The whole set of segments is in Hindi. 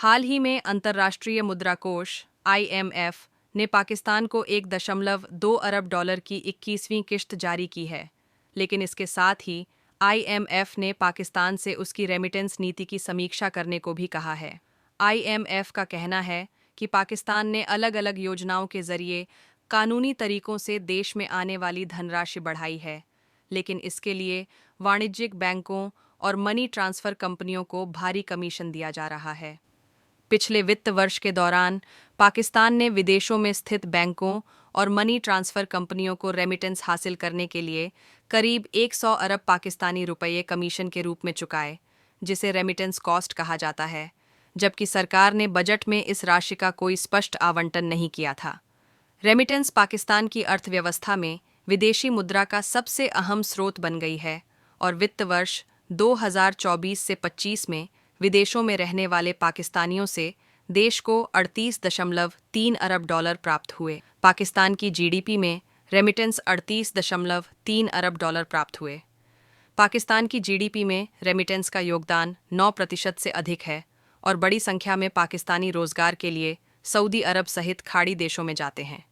हाल ही में अंतर्राष्ट्रीय मुद्रा कोष (IMF) ने पाकिस्तान को 1.2 अरब डॉलर की 21वीं किश्त जारी की है, लेकिन इसके साथ ही IMF ने पाकिस्तान से उसकी रेमिटेंस नीति की समीक्षा करने को भी कहा है। IMF का कहना है कि पाकिस्तान ने अलग-अलग योजनाओं के जरिए कानूनी तरीकों से देश में आने वाली धनराशि बढ़ाई है, लेकिन इसके लिए वाणिज्यिक बैंकों और मनी ट्रांसफर कंपनियों को भारी कमीशन दिया जा रहा है। पिछले वित्त वर्ष के दौरान पाकिस्तान ने विदेशों में स्थित बैंकों और मनी ट्रांसफर कंपनियों को रेमिटेंस हासिल करने के लिए करीब 100 अरब पाकिस्तानी रुपये कमीशन के रूप में चुकाए, जिसे रेमिटेंस कॉस्ट कहा जाता है, जबकि सरकार ने बजट में इस राशि का कोई स्पष्ट आवंटन नहीं किया था। रेमिटेंस पाकिस्तान की अर्थव्यवस्था में विदेशी मुद्रा का सबसे अहम स्रोत बन गई है और वित्त वर्ष 2024 से 25 में विदेशों में रहने वाले पाकिस्तानियों से देश को 38.3 अरब डॉलर प्राप्त हुए। पाकिस्तान की जीडीपी में रेमिटेंस 38.3 अरब डॉलर प्राप्त हुए। पाकिस्तान की जीडीपी में रेमिटेंस का योगदान 9% से अधिक है और बड़ी संख्या में पाकिस्तानी रोजगार के लिए सऊदी अरब सहित खाड़ी देशों में जाते हैं।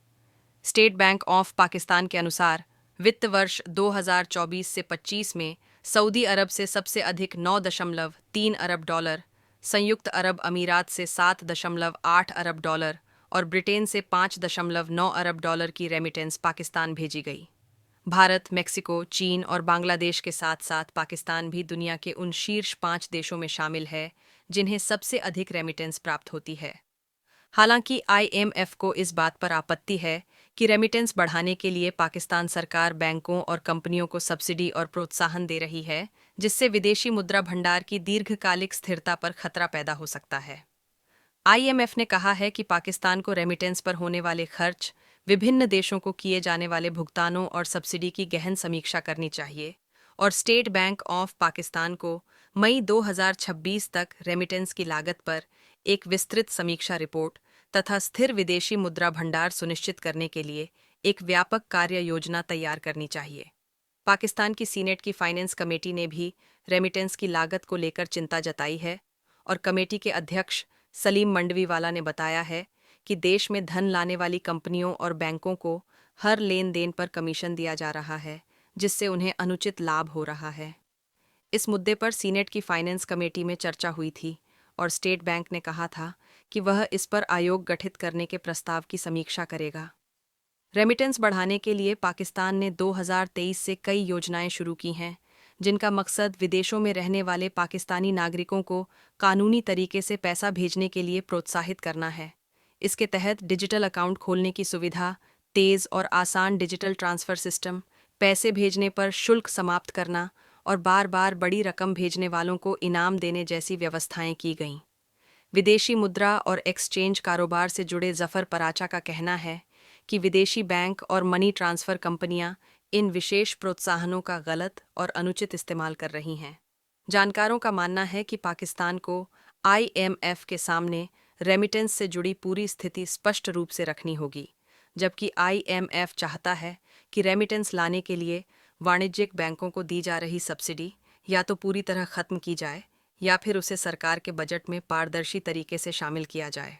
स्टेट बैंक ऑफ पाकिस्तान के अनुसार वित्त वर्ष 2024 से 25 में सऊदी अरब से सबसे अधिक 9.3 अरब डॉलर, संयुक्त अरब अमीरात से 7.8 अरब डॉलर और ब्रिटेन से 5.9 अरब डॉलर की रेमिटेंस पाकिस्तान भेजी गई। भारत, मेक्सिको, चीन और बांग्लादेश के साथ साथ पाकिस्तान भी दुनिया के उन शीर्ष 5 देशों में शामिल है जिन्हें सबसे अधिक रेमिटेंस प्राप्त होती है। हालांकि IMF को इस बात पर आपत्ति है कि रेमिटेंस बढ़ाने के लिए पाकिस्तान सरकार बैंकों और कंपनियों को सब्सिडी और प्रोत्साहन दे रही है, जिससे विदेशी मुद्रा भंडार की दीर्घकालिक स्थिरता पर खतरा पैदा हो सकता है। IMF ने कहा है कि पाकिस्तान को रेमिटेंस पर होने वाले खर्च, विभिन्न देशों को किए जाने वाले भुगतानों और सब्सिडी की गहन समीक्षा करनी चाहिए और स्टेट बैंक ऑफ पाकिस्तान को मई 2026 तक रेमिटेंस की लागत पर एक विस्तृत समीक्षा रिपोर्ट तथा स्थिर विदेशी मुद्रा भंडार सुनिश्चित करने के लिए एक व्यापक कार्य योजना तैयार करनी चाहिए। पाकिस्तान की सीनेट की फाइनेंस कमेटी ने भी रेमिटेंस की लागत को लेकर चिंता जताई है और कमेटी के अध्यक्ष सलीम मंडवीवाला ने बताया है कि देश में धन लाने वाली कंपनियों और बैंकों को हर लेन देन पर कमीशन दिया जा रहा है, जिससे उन्हें अनुचित लाभ हो रहा है। इस मुद्दे पर सीनेट की फाइनेंस कमेटी में चर्चा हुई थी और स्टेट बैंक ने कहा था कि वह इस पर आयोग गठित करने के प्रस्ताव की समीक्षा करेगा। रेमिटेंस बढ़ाने के लिए पाकिस्तान ने 2023 से कई योजनाएं शुरू की हैं, जिनका मकसद विदेशों में रहने वाले पाकिस्तानी नागरिकों को कानूनी तरीके से पैसा भेजने के लिए प्रोत्साहित करना है। इसके तहत डिजिटल अकाउंट खोलने की सुविधा, तेज़ और आसान डिजिटल ट्रांसफ़र सिस्टम, पैसे भेजने पर शुल्क समाप्त करना और बार-बार बड़ी रकम भेजने वालों को इनाम देने जैसी व्यवस्थाएं की गईं। विदेशी मुद्रा और एक्सचेंज कारोबार से जुड़े जफर पराचा का कहना है कि विदेशी बैंक और मनी ट्रांसफ़र कंपनियां इन विशेष प्रोत्साहनों का गलत और अनुचित इस्तेमाल कर रही हैं। जानकारों का मानना है कि पाकिस्तान को IMF के सामने रेमिटेंस से जुड़ी पूरी स्थिति स्पष्ट रूप से रखनी होगी, जबकि IMF चाहता है कि रेमिटेंस लाने के लिए वाणिज्यिक बैंकों को दी जा रही सब्सिडी या तो पूरी तरह खत्म की जाए या फिर उसे सरकार के बजट में पारदर्शी तरीके से शामिल किया जाए।